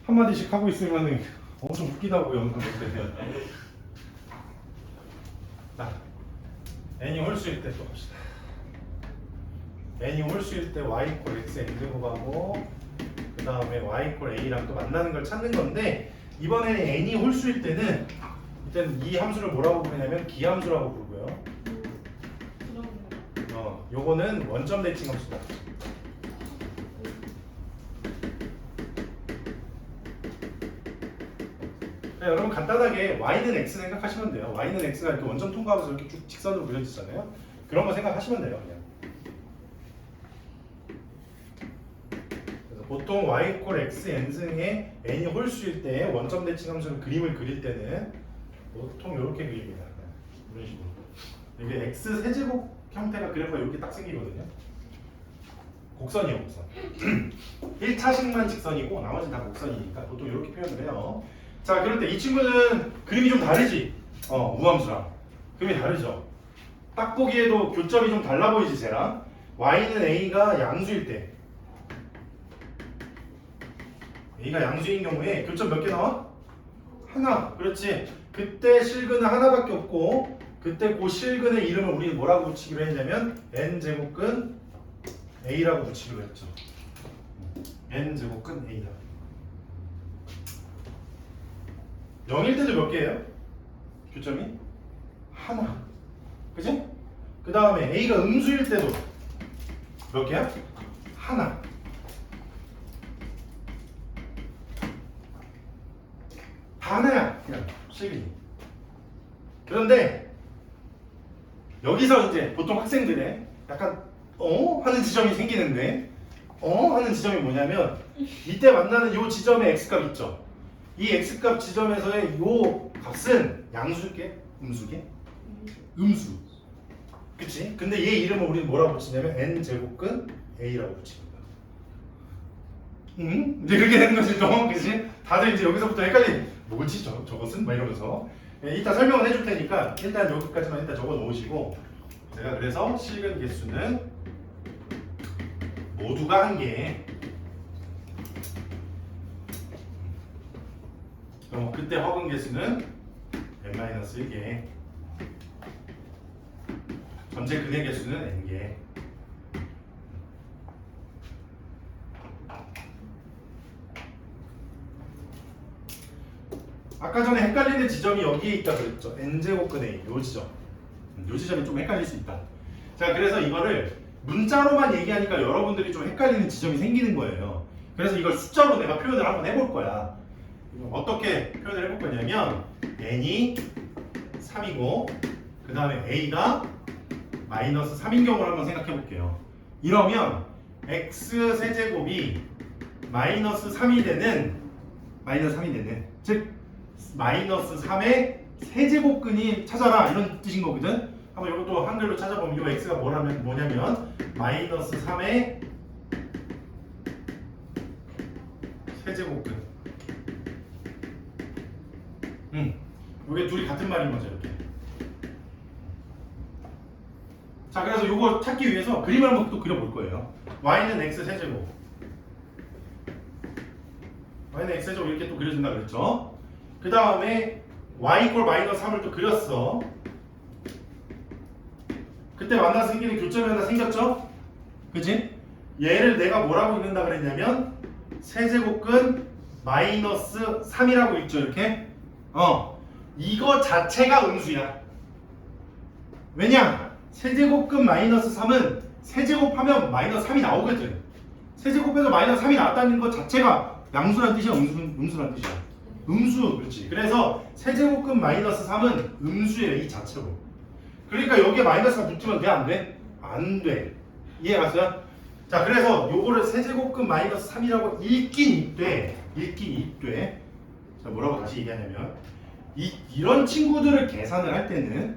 한마디씩 하고 있으면 엄청 웃기다고 영상 볼 때. 자, n이 홀수일 때 또 봅시다. n이 홀수일 때 y 이퀄 x n제곱하고 그 다음에 y 이퀄 a랑 또 만나는 걸 찾는 건데 이번에는 n이 홀수일 때는 일단 이 함수를 뭐라고 부르냐면 기함수라고 부르고요. 요거는 원점 대칭 함수다. 네, 여러분 간단하게 y는 x 생각하시면 돼요. y는 x가 이렇게 원점 통과하면서 이렇게 쭉 직선으로 그려지잖아요. 그런 거 생각하시면 돼요. 그냥. 그래서 보통 y 이퀄 x n승에 n이 홀수일 때 원점 대칭 함수는 그림을 그릴 때는 보통 이렇게 그립니다. 이런 식으로. 이게 x 세제곱 형태가 그래프가 이렇게 딱 생기거든요. 곡선이에요, 곡선. 1차식만 직선이고 나머지는 다 곡선이니까 보통 이렇게 표현을 해요. 자, 그럴 때 이 친구는 그림이 좀 다르지? 우함수랑. 그림이 다르죠? 딱 보기에도 교점이 좀 달라 보이지, 쟤랑? y는 a가 양수일 때. a가 양수인 경우에 교점 몇 개 나와? 하나. 그렇지. 그때 실근은 하나밖에 없고 그때 그 실근의 이름을 우리는 뭐라고 붙이기로 했냐면 n제곱근 a라고 붙이기로 했죠. n제곱근 a다. 0일 때도 몇 개예요? 교점이? 하나. 그치? 그 다음에 a가 음수일 때도 몇 개야? 하나. 다 하나야. 그냥 실근이. 그런데 여기서 이제 보통 학생들의 약간 하는 지점이 생기는데 하는 지점이 뭐냐면 이때 만나는 요 지점의 x값 있죠. 이 x값 지점에서의 요 값은 양수게? 음수게? 음수. 그치? 근데 얘 이름을 우리는 뭐라고 붙이냐면 n제곱근 a라고 붙입니다. 이제 그렇게 되는 거지 또. 그치? 다들 이제 여기서부터 헷갈리 뭐지 저것은? 막 이러면서 이따 설명을 해줄 테니까 일단 여기까지만 일단 적어 놓으시고 제가 그래서 실근 개수는 모두가 1개. 그럼 그때 허근 개수는 n-1개. 전체 근의 개수는 n개. 아까 전에 헷갈리는 지점이 여기에 있다 그랬죠. n제곱근 a 요 지점. 요 지점이 좀 헷갈릴 수 있다. 자, 그래서 이거를 문자로만 얘기하니까 여러분들이 좀 헷갈리는 지점이 생기는 거예요. 그래서 이걸 숫자로 내가 표현을 한번 해볼 거야. 어떻게 표현을 해볼 거냐면 n이 3이고 그 다음에 a가 마이너스 3인 경우를 한번 생각해 볼게요. 이러면 x 세제곱이 마이너스 3이 되는 즉 마이너스 3의 세제곱근이 찾아라 이런 뜻인 거거든. 한번 이것도 한글로 찾아보면 이 x가 뭐냐면 마이너스 3의 세제곱근. 이게 둘이 같은 말인 거죠, 이렇게. 자, 그래서 이거 찾기 위해서 그림을 한번 또 그려볼 거예요. y는 x 세제곱. y는 x 세제곱 이렇게 또 그려준다 그랬죠. 그 다음에 y 이퀄 마이너스 3을 또 그렸어. 그때 만나서 생기는 교점이 하나 생겼죠? 그치? 얘를 내가 뭐라고 읽는다 그랬냐면 세제곱근 마이너스 3이라고 읽죠, 이렇게. 이거 자체가 음수야. 왜냐? 세제곱근 마이너스 3은 세제곱하면 마이너스 3이 나오거든. 세제곱해서 마이너스 3이 나왔다는 것 자체가 양수란 뜻이야, 음수란 뜻이야. 음수, 그렇지. 그래서 세제곱근 마이너스 3은 음수예요, 이 자체로. 그러니까 여기에 마이너스가 붙으면 돼, 안 돼? 안 돼. 이해갔어요? 자, 그래서 요거를 세제곱근 마이너스 3이라고 읽긴 읽되. 자, 뭐라고 다시 얘기하냐면 이런 친구들을 계산을 할 때는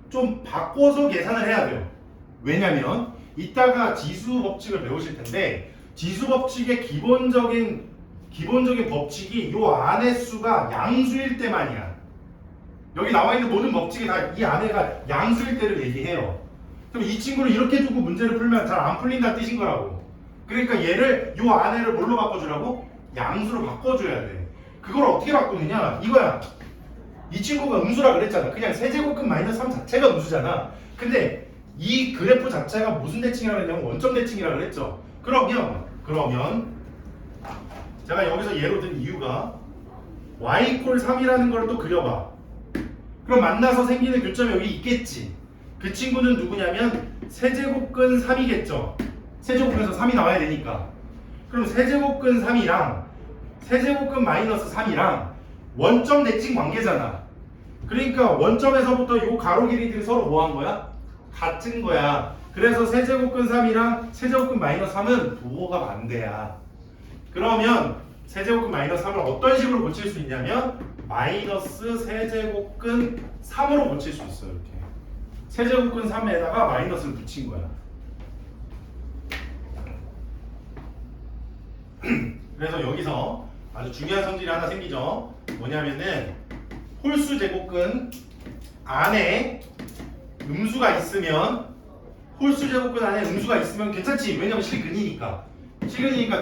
좀 바꿔서 계산을 해야 돼요. 왜냐면 이따가 지수 법칙을 배우실 텐데 지수 법칙의 기본적인 법칙이 요 안의 수가 양수일 때만이야. 여기 나와 있는 모든 법칙이 다 이 안에가 양수일 때를 얘기해요. 그럼 이 친구를 이렇게 두고 문제를 풀면 잘 안 풀린다는 뜻인 거라고. 그러니까 얘를 요 안에를 뭘로 바꿔주라고? 양수로 바꿔줘야 돼. 그걸 어떻게 바꾸느냐? 이거야. 이 친구가 음수라 그랬잖아. 그냥 세제곱근 마이너스 3 자체가 음수잖아. 근데 이 그래프 자체가 무슨 대칭이라고 했냐면 원점 대칭이라고 그랬죠. 그러면 제가 여기서 예로 든 이유가 y 콜 3이라는 걸 또 그려봐. 그럼 만나서 생기는 교점이 여기 있겠지. 그 친구는 누구냐면 세제곱근 3이겠죠. 세제곱근에서 3이 나와야 되니까. 그럼 세제곱근 3이랑 세제곱근 마이너스 3이랑 원점 대칭 관계잖아. 그러니까 원점에서부터 요 가로 길이들이 서로 뭐 한 거야? 같은 거야. 그래서 세제곱근 3이랑 세제곱근 마이너스 3은 부호가 반대야. 그러면 세제곱근 마이너스 3을 어떤 식으로 고칠 수 있냐면 마이너스 세제곱근 3으로 고칠 수 있어요. 이렇게 세제곱근 3에다가 마이너스를 붙인 거야. 그래서 여기서 아주 중요한 성질이 하나 생기죠. 뭐냐면은 홀수 제곱근 안에 음수가 있으면 홀수 제곱근 안에 음수가 있으면 괜찮지. 왜냐면 실근이니까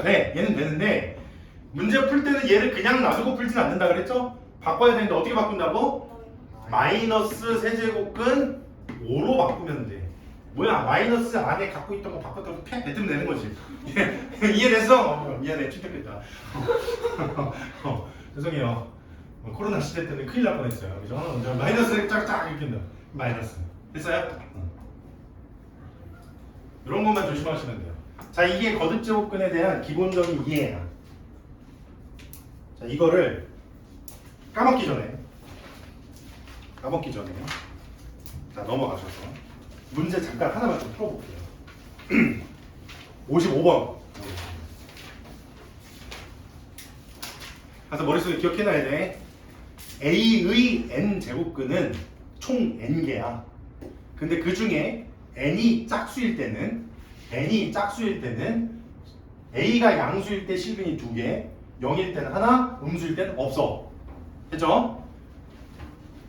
돼. 얘는 되는데 문제 풀 때는 얘를 그냥 놔두고 풀지는 않는다 그랬죠? 바꿔야 되는데 어떻게 바꾼다고? 마이너스 세제곱근 5로 바꾸면 돼. 뭐야, 마이너스 안에 갖고 있던 거 바꿨다고 그냥 뱉으면 되는 거지. 이해됐어? 미안해, 침착했다. 죄송해요. 코로나 시대 때는 큰일 날 뻔했어요. 그죠? 마이너스 짝짝 이렇게 한다. 마이너스. 됐어요? 이런 것만 조심하시면 돼요. 자, 이게 거듭제곱근에 대한 기본적인 이해야. 자, 이거를 까먹기 전에 자, 넘어가셔서 문제 잠깐 하나만 좀 풀어볼게요. 55번. 그래서 머릿속에 기억해놔야 돼. A의 n제곱근은 총 n개야. 근데 그 중에 n이 짝수일 때는 A가 양수일 때 실근이 2개, 0일 때는 하나, 음수일 때는 없어. 됐죠?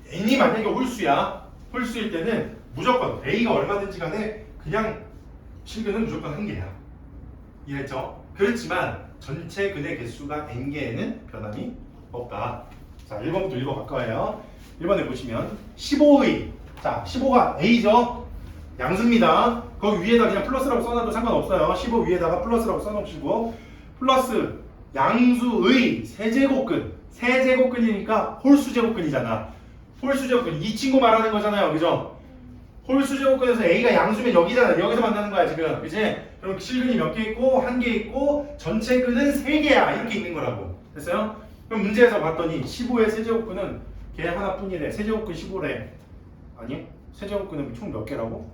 n이 만약에 홀수일 때는 무조건 A가 얼마든지 간에 그냥 실근은 무조건 1개야. 이해했죠? 그렇지만 전체 근의 개수가 n개에는 변함이 없다. 자, 1번부터 읽어갈 거예요. 1번에 보시면 15의, 자, 15가 A죠? 양수입니다. 거기 위에다 그냥 플러스라고 써놔도 상관없어요. 15 위에다가 플러스라고 써놓으시고, 플러스 양수의 세제곱근이니까 홀수제곱근이잖아. 홀수제곱근, 이 친구 말하는 거잖아요. 그죠? 홀수제곱근에서 A가 양수면 여기잖아. 여기서 만나는 거야 지금. 그치? 그럼 실근이 몇 개 있고 1개 있고 전체 근은 3개야. 이렇게 있는 거라고. 됐어요? 그럼 문제에서 봤더니 15의 세제곱근은 걔 하나뿐이래. 세제곱근 15래. 아니? 세제곱근은 총 몇 개라고?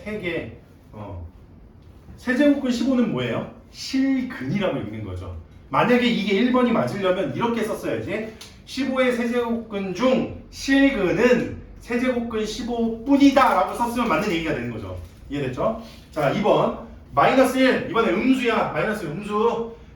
3개. 세제곱근 15는 뭐예요? 실근이라고 읽는 거죠. 만약에 이게 1번이 맞으려면 이렇게 썼어야지. 15의 세제곱근 중 실근은 세제곱근 15뿐이다 라고 썼으면 맞는 얘기가 되는 거죠. 이해됐죠? 자, 2번 마이너스 1. 이번에 음수야. 마이너스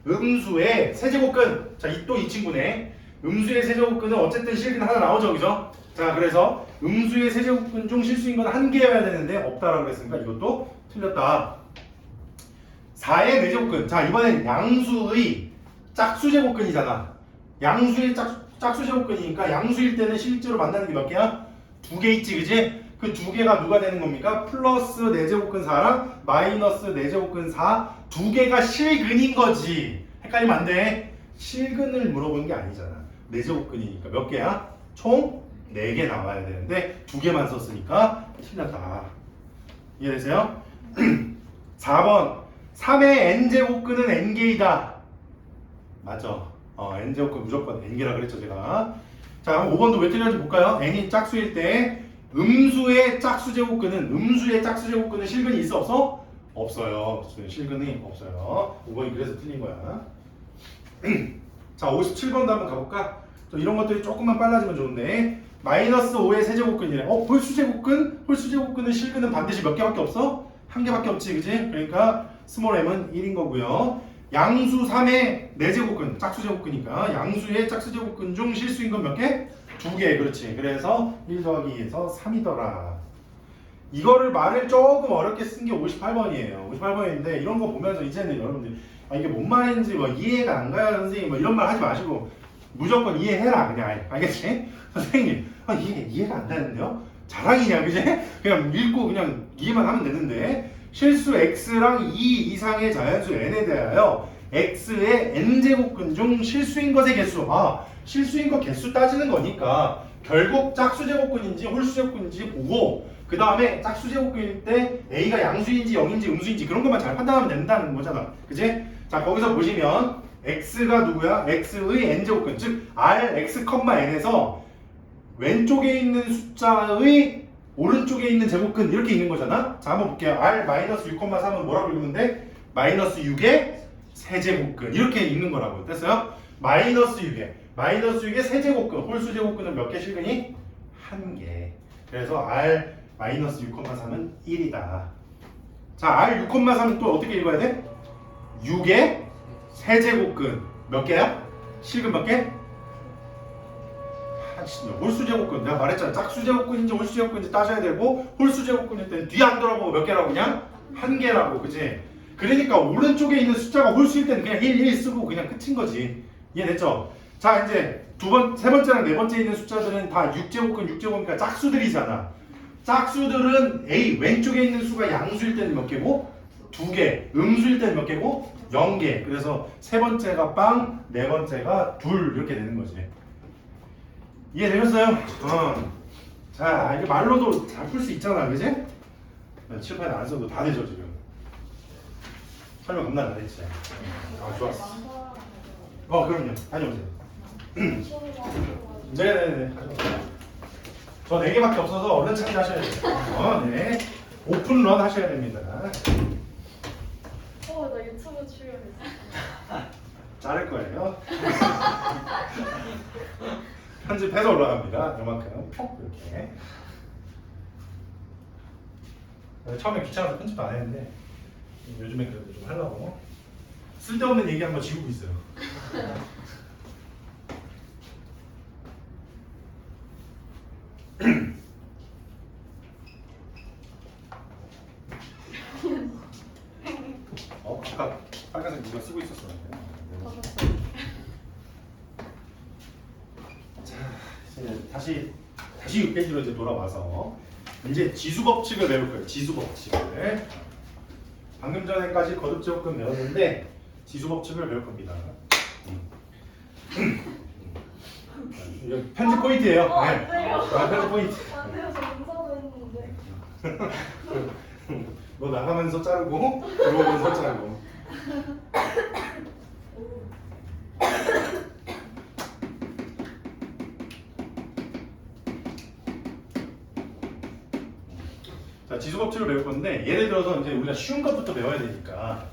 음수의 세제곱근. 자, 또 이 친구네. 음수의 세제곱근은 어쨌든 실근 하나 나오죠. 그죠? 자, 그래서 음수의 세제곱근 중 실수인 건 1개여야 되는데 없다라고 그랬으니까 이것도 틀렸다. 4의 내제곱근. 자, 이번엔 양수의 짝수제곱근이잖아. 양수의 짝수제곱근이니까 양수일 때는 실제로 만나는 게 몇 개야? 2개 있지, 그지? 그 2개가 누가 되는 겁니까? 플러스 4제곱근 4랑 마이너스 4제곱근 4 2개가 실근인 거지. 헷갈리면 안 돼. 실근을 물어보는 게 아니잖아. 4제곱근이니까 몇 개야? 총 4개 나와야 되는데 2개만 썼으니까 틀렸다. 이해되세요? 4번 3의 n제곱근은 n개이다. 맞아. n제곱근 무조건 n개라 그랬죠 제가. 자, 5번도 왜 틀렸는지 볼까요? n이 짝수일 때 음수의 짝수제곱근은 실근이 있어 없어? 없어요. 실근이 없어요. 5번이 그래서 틀린 거야. 자, 57번도 한번 가볼까? 이런 것들이 조금만 빨라지면 좋은데 마이너스 5의 세제곱근이래. 홀수제곱근은 실근은 반드시 몇 개밖에 없어? 1개밖에 없지, 그지? 그러니까 스몰 m은 1인 거고요. 양수 3의 내제곱근, 짝수제곱근이니까 양수의 짝수제곱근 중 실수인 건 몇 개? 2개. 그렇지. 그래서 1 더하기 2에서 3이더라. 이거를 말을 조금 어렵게 쓴 게 58번이에요. 58번인데 이런 거 보면서 이제는 여러분들 이게 뭔 말인지 뭐 이해가 안 가요 선생님 뭐 이런 말 하지 마시고 무조건 이해해라 그냥 알겠지? 선생님 이해가 안 되는데요? 자랑이냐 그지? 그냥 읽고 그냥 이해만 하면 되는데 실수 x랑 2 이상의 자연수 n에 대하여 x의 n제곱근 중 실수인 것의 개수 실수인 것 개수 따지는 거니까 결국 짝수제곱근인지 홀수제곱근인지 보고 그 다음에 짝수제곱근일 때 a가 양수인지 0인지 음수인지 그런 것만 잘 판단하면 된다는 거잖아 그지? 자 거기서 보시면 x가 누구야? x의 n제곱근 즉 rx, n에서 왼쪽에 있는 숫자의 오른쪽에 있는 제곱근 이렇게 있는 거잖아. 자 한번 볼게요. r-6,3은 뭐라고 읽으면 돼? 마이너스 6의 세제곱근 이렇게 읽는 거라고 됐어요? 마이너스 6의 세제곱근 홀수제곱근은 몇 개 실근이? 1개. 그래서 r-6,3은 1이다. 자 r6,3은 또 어떻게 읽어야 돼? 6의 세제곱근 몇 개야? 실근 몇 개? 홀수제곱근 내가 말했잖아. 짝수제곱근인지 홀수제곱근인지 따져야 되고 홀수제곱근일 때는 뒤 안 돌아보고 몇 개라고 그냥? 1개라고 그지? 그러니까 오른쪽에 있는 숫자가 홀수일 때는 그냥 1 쓰고 그냥 끝인 거지. 이해됐죠? 자 이제 세 번째랑 네 번째에 있는 숫자들은 다 6제곱근 6제곱이니까 짝수들이잖아. 짝수들은 A 왼쪽에 있는 수가 양수일 때는 몇 개고? 2개. 음수일 때는 몇 개고? 0개. 그래서 세 번째가 빵, 네 번째가 둘 이렇게 되는 거지. 이해되셨어요? 자 이게 말로도 잘 풀 수 있잖아 그지? 칠판에 안 써도 다 되죠 지금. 설명 겁나 잘했지. 좋았어. 그럼요. 다녀오세요. 네네네. 저 4개밖에 없어서 얼른 참여하셔야 돼요. 네. 오픈런 하셔야 됩니다. 나 유튜브 출연했어. 자를 거예요. 편집해서 올라갑니다. 요만큼 이렇게. 처음에 귀찮아서 편집도 안 했는데 요즘에 그래도 좀 하려고 쓸데없는 얘기 한번 지우고 있어요. 아까 빨간색 누가 쓰고 있었었는데. 자, 이제 다시 6페이지로 이제 돌아와서 이제 지수 법칙을 배울 거예요. 지수 법칙을. 방금 전에까지 거듭제곱근 배웠는데 지수 법칙을 배울 겁니다. 이거 편집 포인트예요. 안 돼요. 편집 포인트. 안 돼요. 저 문서도 했는데. 너 나가면서 자르고 들어오면서 자르고. 자, 지수 법칙을 배울 건데 예를 들어서 이제 우리가 쉬운 것부터 배워야 되니까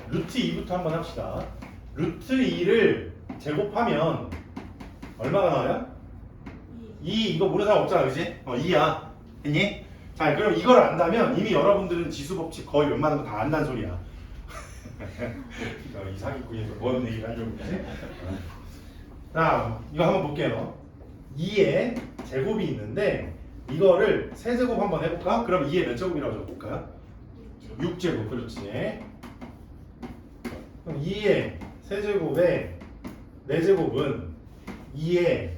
루트 2부터 한번 합시다. 루트 2를 제곱하면 얼마가 나와요? 2 이거 모르는 사람 없잖아 그지? 2야 됐니? 자 그럼 이걸 안다면 이미 여러분들은 지수 법칙 거의 웬만한 거 다 안다는 소리야. 이 사기꾼에서 뭔 얘기를 하려고 그러지? 자 이거 한번 볼게요. 2의 제곱이 있는데 이거를 세제곱 한번 해볼까? 그럼 2의 몇 제곱이라고 적어볼까요? 6제곱 그렇지. 그럼 2의 세제곱에 4제곱은 2의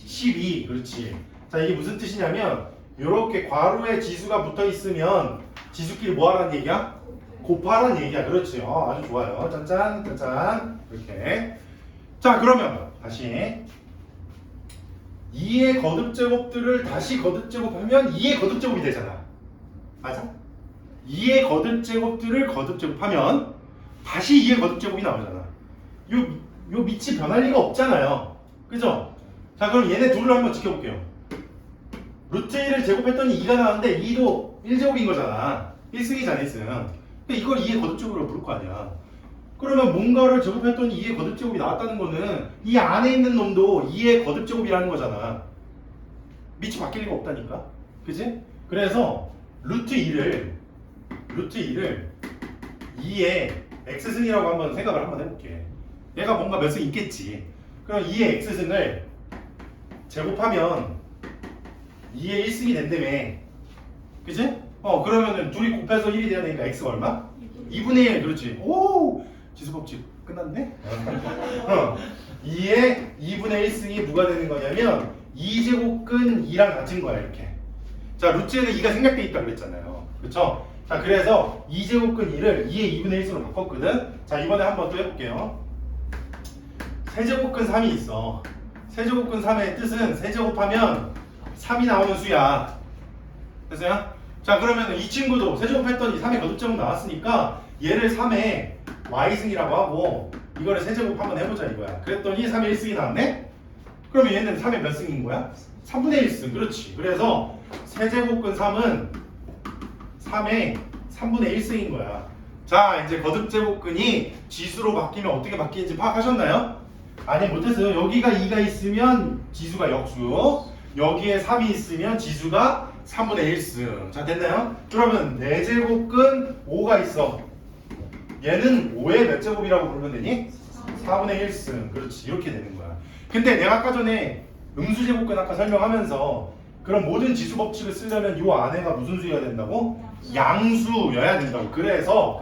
12 그렇지. 자 이게 무슨 뜻이냐면 이렇게 괄호에 지수가 붙어있으면 지수끼리 뭐 하라는 얘기야? 곱하라는 얘기야. 그렇지. 아주 좋아요. 짠짠 짠짠 이렇게. 자 그러면 다시 2의 거듭제곱들을 다시 거듭제곱하면 2의 거듭제곱이 되잖아. 맞아? 2의 거듭제곱들을 거듭제곱하면 다시 2의 거듭제곱이 나오잖아. 요 밑이 변할 리가 없잖아요. 그죠? 자 그럼 얘네 둘을 한번 지켜볼게요. 루트 1을 제곱했더니 2가 나왔는데 2도 1제곱인 거잖아. 1승이잖아 1승. 그러니까 이걸 2의 거듭제곱으로 부를 거 아니야. 그러면 뭔가를 제곱했더니 2의 거듭제곱이 나왔다는 거는 이 안에 있는 놈도 2의 거듭제곱이라는 거잖아. 밑이 바뀔 리가 없다니까. 그치? 그래서 루트 2를 2의 x승이라고 한번 생각을 한번 해볼게. 얘가 뭔가 몇 승 있겠지. 그럼 2의 x승을 제곱하면 2의 1승이 된다며. 그치? 그러면은 둘이 곱해서 1이 돼야 되니까 x가 얼마? 2분의 1. 그렇지. 오! 지수법칙 끝났네? 2의 2분의 1승이 누가 되는 거냐면 2제곱근 2랑 같은 거야 이렇게. 자, 루트에는 2가 생략돼 있다 그랬잖아요. 그쵸? 자, 그래서 2제곱근 2를 2의 2분의 1승으로 바꿨거든. 자, 이번에 한번 또 해볼게요. 세제곱근 3이 있어. 세제곱근 3의 뜻은 세제곱하면 3이 나오는 수야. 됐어요? 자, 그러면 이 친구도 세제곱했더니 3의 거듭제곱 나왔으니까 얘를 3의 y승이라고 하고 이거를 세제곱 한번 해보자 이거야. 그랬더니 3의 1승이 나왔네? 그러면 얘는 3의 몇 승인 거야? 3분의 1승. 그렇지. 그래서 세제곱근 3은 3의 3분의 1승인 거야. 자, 이제 거듭제곱근이 지수로 바뀌면 어떻게 바뀌는지 파악하셨나요? 아니, 못했어요. 여기가 2가 있으면 지수가 역수, 여기에 3이 있으면 지수가 3분의 1승. 자, 됐나요? 그러면 4제곱근 5가 있어. 얘는 5의 몇 제곱이라고 부르면 되니? 4분의 1승. 그렇지. 이렇게 되는 거야. 근데 내가 아까 전에 음수제곱근 아까 설명하면서 그럼 모든 지수 법칙을 쓰려면 이 안에가 무슨 수여야 된다고? 양수여야 된다고. 그래서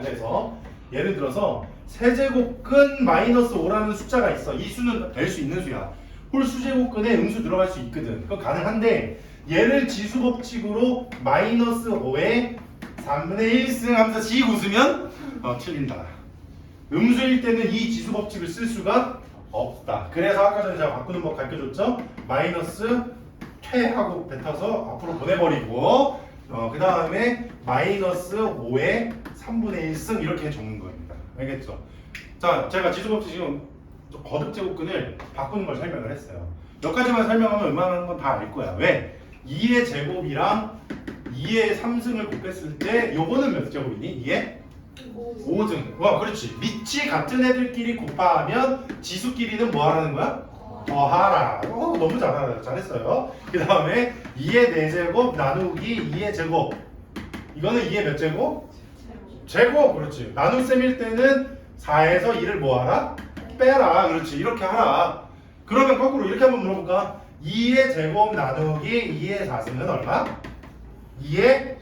예를 들어서 세제곱근 마이너스 5라는 숫자가 있어. 이 수는 될 수 있는 수야. 홀수제곱근에 음수 들어갈 수 있거든. 그건 가능한데 얘를 지수 법칙으로 마이너스 5에 3분의 1승 하면서 씩 웃으면 틀린다. 음수일 때는 이 지수 법칙을 쓸 수가 없다. 그래서 아까 전에 제가 바꾸는 법 가르쳐줬죠? 마이너스 퇴하고 뱉어서 앞으로 보내버리고 그 다음에 마이너스 5에 3분의 1승 이렇게 적는 겁니다. 알겠죠? 자, 제가 지수 법칙 지금 거듭제곱근을 바꾸는 걸 설명을 했어요. 몇 가지만 설명하면 웬만한 건 다 알 거야. 왜? 2의 제곱이랑 2의 3승을 곱했을 때 요거는 몇 제곱이니? 2의 5승. 와, 그렇지. 밑이 같은 애들끼리 곱하면 지수끼리는 뭐 하라는 거야? 더하라. 너무 잘했어요. 그 다음에 2의 4제곱 나누기 2의 제곱. 이거는 2의 몇 제곱? 제곱. 그렇지. 나눗셈일 때는 4에서 2를 뭐 하라? 빼라. 그렇지. 이렇게 하라. 그러면 거꾸로 이렇게 한번 물어볼까? 2의 제곱 나누기 2의 4승은 얼마? 2의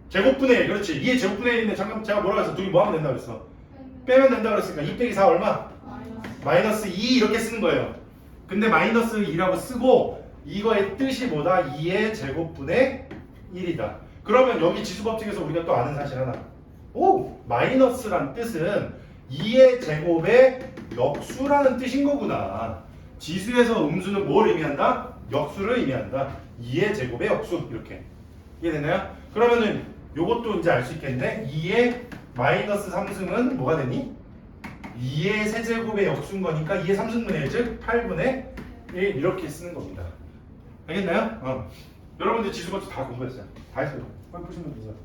제곱분의 1. 그렇지. 2의 제곱분의 1인데 잠깐 제가 뭐라고 했어? 둘이 뭐 하면 된다 그랬어? 빼면 된다 그랬으니까 2 빼기 4 얼마? 마이너스 2 이렇게 쓰는 거예요. 근데 마이너스 2라고 쓰고 이거의 뜻이 뭐다? 2의 제곱분의 1이다. 그러면 여기 지수법칙에서 우리가 또 아는 사실 하나. 마이너스란 뜻은 2의 제곱의 역수라는 뜻인 거구나. 지수에서 음수는 뭘 의미한다? 역수를 의미한다. 2의 제곱의 역수. 이렇게. 이해되나요? 그러면은 요것도 이제 알 수 있겠는데 2의 마이너스 3승은 뭐가 되니? 2의 세제곱의 역수인 거니까 2의 3승분의 1, 즉 8분의 1 이렇게 쓰는 겁니다. 알겠나요? 여러분들 지수법칙 다 공부했어요. 다 했어요. 빨리 푸시면 되죠.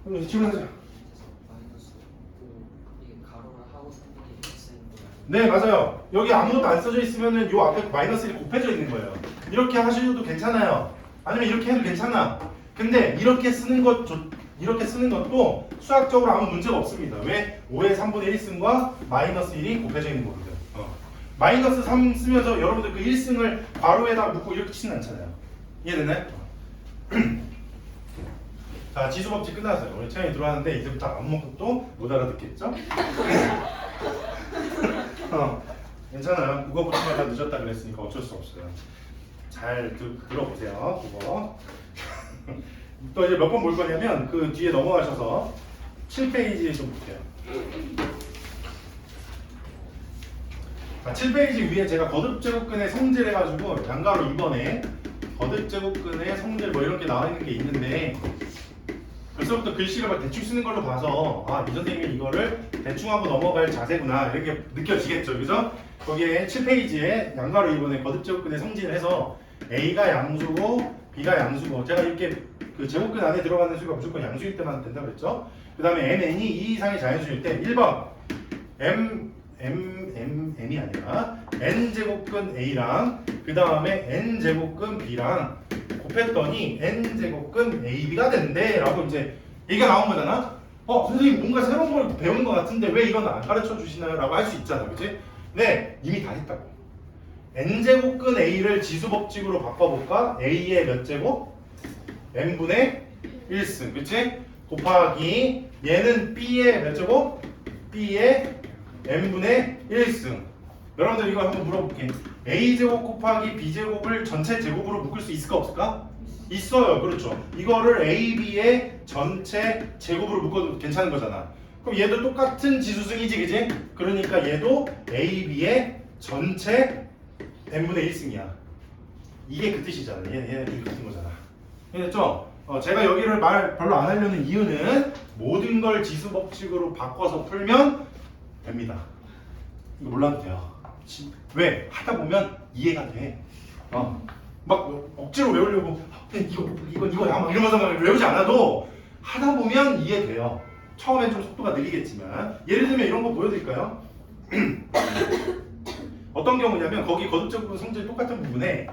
그럼 질문하세요. 네, 맞아요. 여기 아무것도 안 써져 있으면은 요 앞에 마이너스 1이 곱해져 있는 거예요. 이렇게 하셔도 괜찮아요. 아니면 이렇게 해도 괜찮아. 근데 이렇게 쓰는 것도 수학적으로 아무 문제가 없습니다. 왜? 5의 3분의 1승과 마이너스 1이 곱해져 있는 거거든. 마이너스 3 쓰면서 여러분들 그 1승을 괄호에다가 묶고 이렇게 치진 않잖아요. 이해됐나요? 자, 지수법칙 끝났어요. 우리 채연이 들어왔는데 이제부터 아무것도 못 알아듣겠죠? 괜찮아요. 국어 보충하다 늦었다 그랬으니까 어쩔 수 없어요. 잘 들어보세요. 국어. 또 이제 몇 번 볼 거냐면 그 뒤에 넘어가셔서 7페이지 좀 볼게요. 자, 7페이지 위에 제가 거듭제곱근의 성질 해가지고 양가로 이번에 거듭제곱근의 성질 뭐 이렇게 나와 있는 게 있는데 벌써부터 글씨를 막 대충 쓰는 걸로 봐서 이 선생님이 이거를 대충 하고 넘어갈 자세구나 이렇게 느껴지겠죠. 그죠? 거기에 7페이지에 양가로 이번에 거듭제곱근의 성질을 해서 A가 양수고 B가 양수고 제가 이렇게 그 제곱근 안에 들어가는 수가 무조건 양수일 때만 된다고 그랬죠. 그 다음에 MN이 2 이상의 자연수일 때 1번 M이 아니라 N제곱근 A랑 그 다음에 N제곱근 B랑 곱했더니 N제곱근 AB가 된대 라고 이제 얘기가 나온 거잖아. 선생님 뭔가 새로운 걸 배우는 것 같은데 왜 이건 안 가르쳐 주시나요? 라고 할 수 있잖아. 그치? 네, 이미 다 했다고. N제곱근 A를 지수법칙으로 바꿔볼까? A의 몇 제곱? n분의 1승 그치? 곱하기 얘는 b의 몇 제곱? b의 n분의 1승. 여러분들 이거 한번 물어볼게. a제곱 곱하기 b제곱을 전체 제곱으로 묶을 수 있을까 없을까? 있어요. 그렇죠. 이거를 ab의 전체 제곱으로 묶어도 괜찮은 거잖아. 그럼 얘도 똑같은 지수승이지 그지? 그러니까 얘도 ab의 전체 n분의 1승이야. 이게 그 뜻이잖아. 얘네 둘이 같은 거잖아. 됐죠? 제가 여기를 말 별로 안 하려는 이유는 모든 걸 지수 법칙으로 바꿔서 풀면 됩니다. 이거 몰라도 돼요. 왜? 하다 보면 이해가 돼. 막 억지로 외우려고 이거야 막 이러면서 막 외우지 않아도 하다 보면 이해돼요. 처음엔 좀 속도가 느리겠지만 예를 들면 이런 거 보여드릴까요? 어떤 경우냐면 거기 거듭제곱분 성질이 똑같은 부분에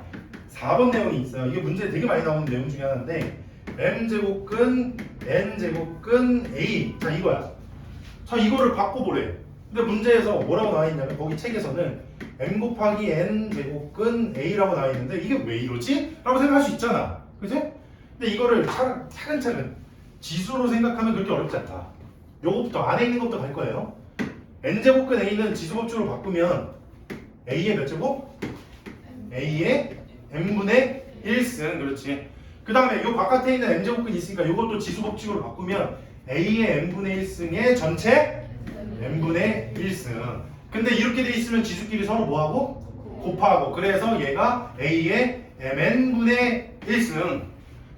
4번 내용이 있어요. 이게 문제에 되게 많이 나오는 내용 중에 하나인데 m제곱근 n제곱근 a 자 이거야. 자 이거를 바꿔보래. 근데 문제에서 뭐라고 나와 있냐면 거기 책에서는 m 곱하기 n 제곱근 a라고 나와 있는데 이게 왜 이러지? 라고 생각할 수 있잖아. 그치? 근데 이거를 차근차근 지수로 생각하면 그렇게 어렵지 않다. 요거부터 안에 있는 것부터 갈 거예요. n 제곱근 a는 지수 법칙으로 바꾸면 a의 몇 제곱? a의 n분의 1승 그렇지. 그 다음에 요 바깥에 있는 n제곱근이 있으니까 이것도 지수 법칙으로 바꾸면 a의 n분의 1승의 전체 n분의 1승. 근데 이렇게 돼 있으면 지수끼리 서로 뭐하고? 곱하고. 그래서 얘가 a의 mn분의 1승.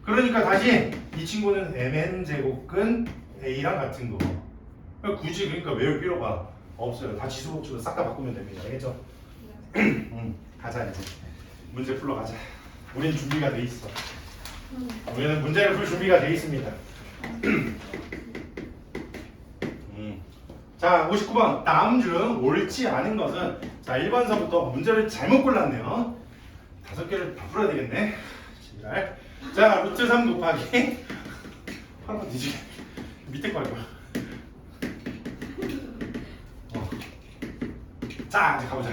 그러니까 다시 이 친구는 mn제곱근 a랑 같은 거. 굳이 그러니까 외울 필요가 없어요. 다 지수 법칙으로 싹 다 바꾸면 됩니다. 알겠죠? 가자 이제. 문제 풀러 가자. 우리는 준비가 돼 있어. 우리는 문제를 풀 준비가 돼 있습니다. 자, 59번. 다음 중 옳지 않은 것은 자, 1번서부터 문제를 잘못 골랐네요. 5개를 다 풀어야 되겠네. 지랄. 자, 루트 3 곱하기 한번 뒤지. 밑에 거 할 거야. 자, 이제 가보자.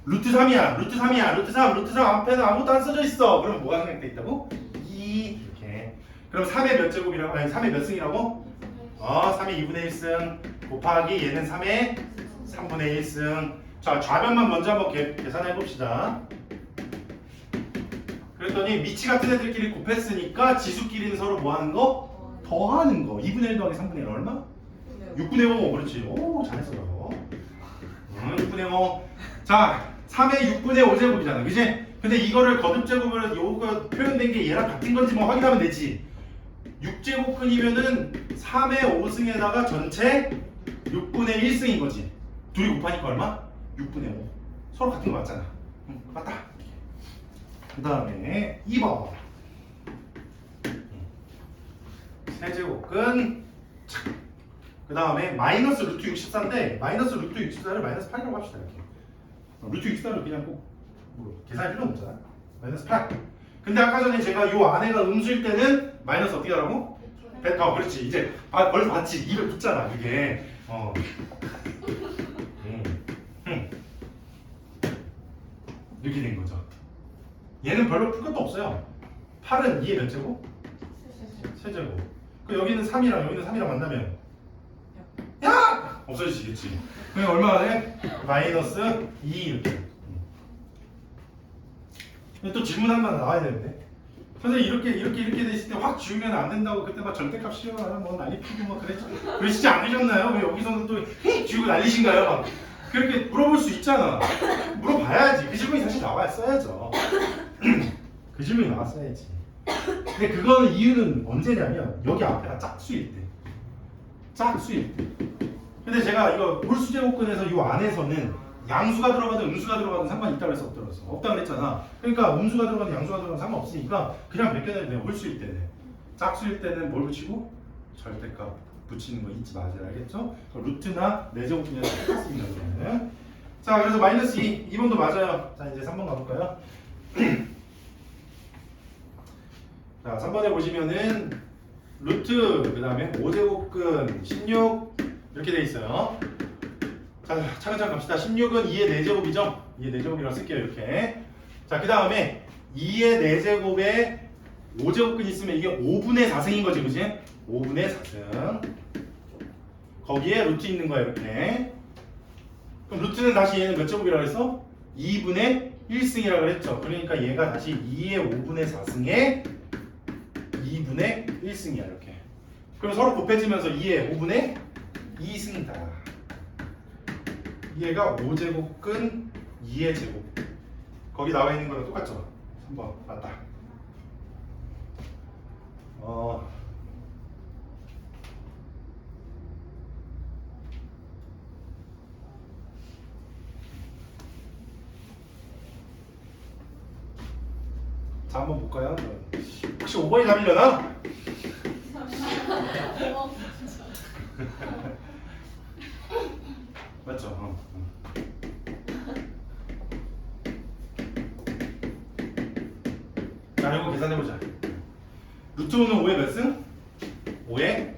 루트 3이야. 루트 3이야. 루트 3. 루트 3 앞에는 아무것도 안 써져 있어. 그럼 뭐가 생각돼 있다고? 2 이렇게. 그럼 3의 몇 제곱이라고? 아니 3의 몇 승이라고? 3의 2분의 1승 곱하기 얘는 3의 3분의 1승. 자, 좌변만 먼저 한번 계산해 봅시다. 그랬더니 미치 같은 애들끼리 곱했으니까 지수끼리는 서로 뭐 하는 거? 더하는 거. 2분의 1 더하기 3분의 1 얼마? 6분의 5. 그렇지. 오, 잘했어 너. 6분의 5. 자, 3의 6분의 5제곱이잖아. 그지? 근데 이거를 거듭제곱을 요거 표현된 게 얘랑 같은 건지 뭐 확인하면 되지. 6제곱근이면은 3의 5승에다가 전체 6분의 1승인 거지. 둘이 곱하니까 얼마? 6분의 5. 서로 같은 거 맞잖아. 맞다. 그 다음에 2번. 세제곱근. 그 다음에 마이너스 루트 64인데 마이너스 루트 64를 마이너스 8이라고 합시다. 이렇게. 루트 64를 그냥 꼭 계산할 필요는 없잖아. 마이너스 8. 근데 아까 전에 제가 요 안에가 음수일 때는 마이너스 어떻게 하라고? 베타. 그렇지. 이제 벌써 봤지. 입에 붙잖아. 그게. 이렇게 된 거죠. 얘는 별로 풀 것도 없어요. 8은 2의 몇 제곱? 세제곱. 그 여기는 3이랑 여기는 3이랑 만나면 야! 없어지겠지. 그럼 얼마가 돼? 마이너스 2 이렇게. 또 질문 한번 나와야 되는데. 선생님 이렇게 돼 있을 때 확 지우면 안 된다고 그때 막 절대값 씌워라 뭐 난리 피고 막 그러시지 않으셨나요? 왜 여기서는 또 지우고 난리신가요? 막 그렇게 물어볼 수 있잖아. 물어봐야지. 그 질문이 사실 나왔어야죠. 그 질문이 나왔어야지. 근데 그거는 이유는 언제냐면 여기 앞에가 짝수일 때. 짝수일 때. 근데 제가 이거 홀수제곱근에서 이 안에서는 양수가 들어가든 음수가 들어가든 상관이 있다고 해서 없다고 그랬잖아. 그러니까 음수가 들어가든 양수가 들어가든 상관없으니까 그냥 벗겨내도 돼요. 홀수일 때는. 짝수일 때는 뭘 붙이고? 절대값 붙이는 거 잊지 마세요. 알겠죠? 루트나 내제곱이나 똑같습니다. 그러면. 자, 그래서 마이너스 2. 2번도 맞아요. 자, 이제 3번 가볼까요? 자, 3번에 보시면은 루트, 그 다음에 5제곱근 16 이렇게 돼 있어요. 자, 차근차근 갑시다. 16은 2의 4제곱이죠? 2의 4제곱이라고 쓸게요. 이렇게. 자, 그 다음에 2의 4제곱에 5제곱근 있으면 이게 5분의 4승인 거지, 그지? 5분의 4승. 거기에 루트 있는 거야, 이렇게. 그럼 루트는 다시 얘는 몇 제곱이라고 했어? 2분의 1승이라고 그랬죠. 그러니까 얘가 다시 2의 5분의 4승에 2분의 1승이야, 이렇게. 그럼 서로 곱해지면서 2의 5분의 2승이다. 얘가 5제곱근 2의 제곱. 거기 나와 있는 거랑 똑같죠? 3번 맞다. 자, 한번 볼까요? 혹시 5번이 답이려나? 맞죠? 자, 이거 계산해보자. 루트 5는 5의 몇 승? 5의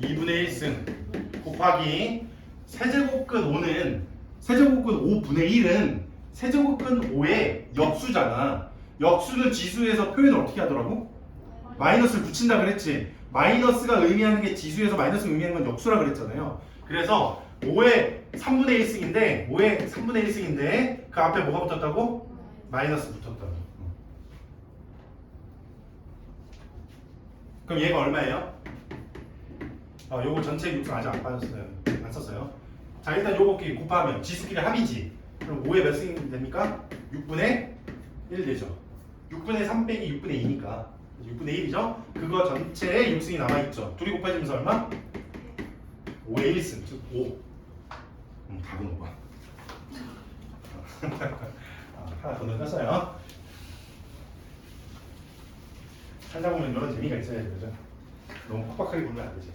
2분의 1승 곱하기 세제곱근 5는 세제곱근 5분의 1은 세제곱근 5의 역수잖아. 역수는 지수에서 표현을 어떻게 하더라고? 마이너스를 붙인다 그랬지. 마이너스가 의미하는 게 지수에서 마이너스가 의미하는 건 역수라 그랬잖아요. 그래서 5의 3분의 1승인데 5의 3분의 1승인데 그 앞에 뭐가 붙었다고? 마이너스 붙었다고. 그럼 얘가 얼마예요? 요거 전체 육수 아직 안 빠졌어요. 안 썼어요. 자, 일단 요거 곱하면 지수끼리 합이지. 그럼 5의 몇 승이 됩니까? 6분의 1 되죠. 6분의 3 빼기 6분의 2니까 6분의 1이죠. 그거 전체에 6승이 남아있죠. 둘이 곱해지면서 얼마? 5의 1승, 즉 5. 답은 5번. 하나 더 넣었어요. 살다 보면 이런 재미가 있어야지, 그죠? 너무 빡빡하게 보면 안 되지.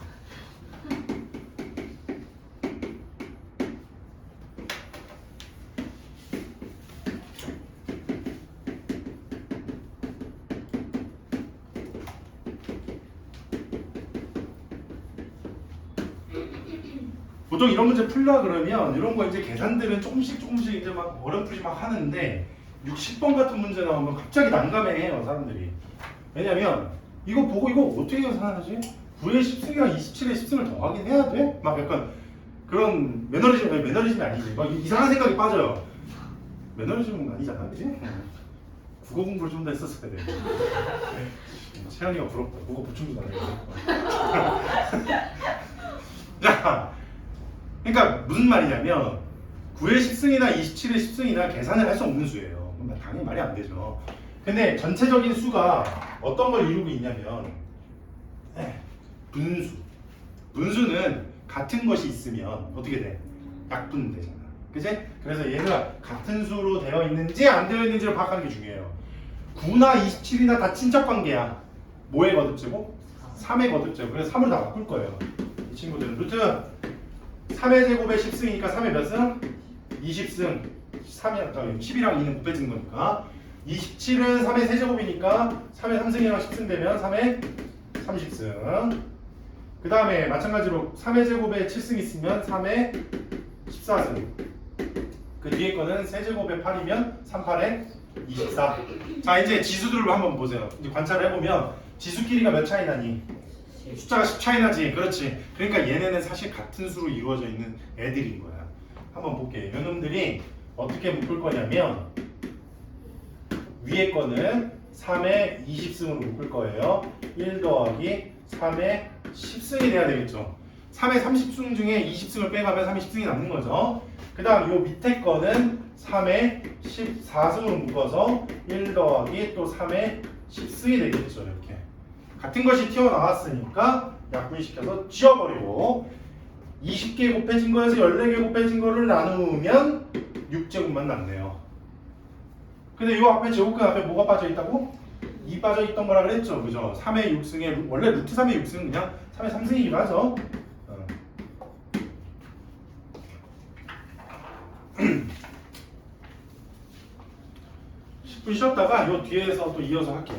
보통 이런 문제 풀라 그러면 이런 거 이제 계산들은 조금씩 이제 막 어렵듯이 막 하는데 60번 같은 문제 나오면 갑자기 난감해해요, 사람들이. 왜냐면 이거 보고 이거 어떻게 계산하지? 9의 10승이랑 27의 10승을 더하긴 해야 돼? 막 약간 그런 매너리즘이 아니지. 막 이상한 생각이 빠져요. 매너리즘은 아니잖아, 그지? 국어 공부를 좀 더 했었어야 돼. 채영이가 부럽다. 국어 보충도 잘해. 자, 그러니까 무슨 말이냐면 9의 10승이나 27의 10승이나 계산을 할 수 없는 수예요. 그럼 당연히 말이 안 되죠. 근데 전체적인 수가 어떤 걸 이루고 있냐면 분수. 분수는 같은 것이 있으면 어떻게 돼? 약분되잖아. 그치? 그래서 얘가 같은 수로 되어 있는지 안 되어 있는지를 파악하는 게 중요해요. 9나 27이나 다 친척 관계야. 뭐의 거듭제곱? 3의 거듭제곱. 그래서 3으로 다 바꿀 거예요. 이 친구들은 루트 3의 제곱에 10승이니까 3의 몇 승? 20승. 10이랑 2는 곱해지는 거니까 27은 3의 세제곱이니까 3의 3승이랑 10승 되면 3의 30승. 그 다음에 마찬가지로 3의 제곱에 7승 있으면 3의 14승. 그 뒤에 거는 세제곱에 8이면 3, 8에 24. 자, 이제 지수들로 한번 보세요. 이제 관찰을 해보면 지수끼리가 몇 차이 나니? 숫자가 10 차이 나지. 그렇지. 그러니까 얘네는 사실 같은 수로 이루어져 있는 애들인 거야. 한번 볼게요. 요놈들이 어떻게 묶을 거냐면 위에 거는 3의 20승으로 묶을 거예요. 1 더하기 3의 10승이 돼야 되겠죠. 3의 30승 중에 20승을 빼가면 3의 10승이 남는 거죠. 그 다음 요 밑에 거는 3의 14승으로 묶어서 1 더하기 또 3의 10승이 되겠죠. 이렇게 같은 것이 튀어나왔으니까 약분시켜서 지워버리고 20개 곱해진 거에서 14개 곱해진 거를 나누면 6제곱만 남네요. 근데 이 앞에 제곱근 앞에 뭐가 빠져있다고? 2 빠져있던 거라 그랬죠. 그죠? 3의 6승에 원래 루트 3의 6승은 그냥 3의 3승이기도 하죠. 10분 쉬었다가 요 뒤에서 또 이어서 할게요.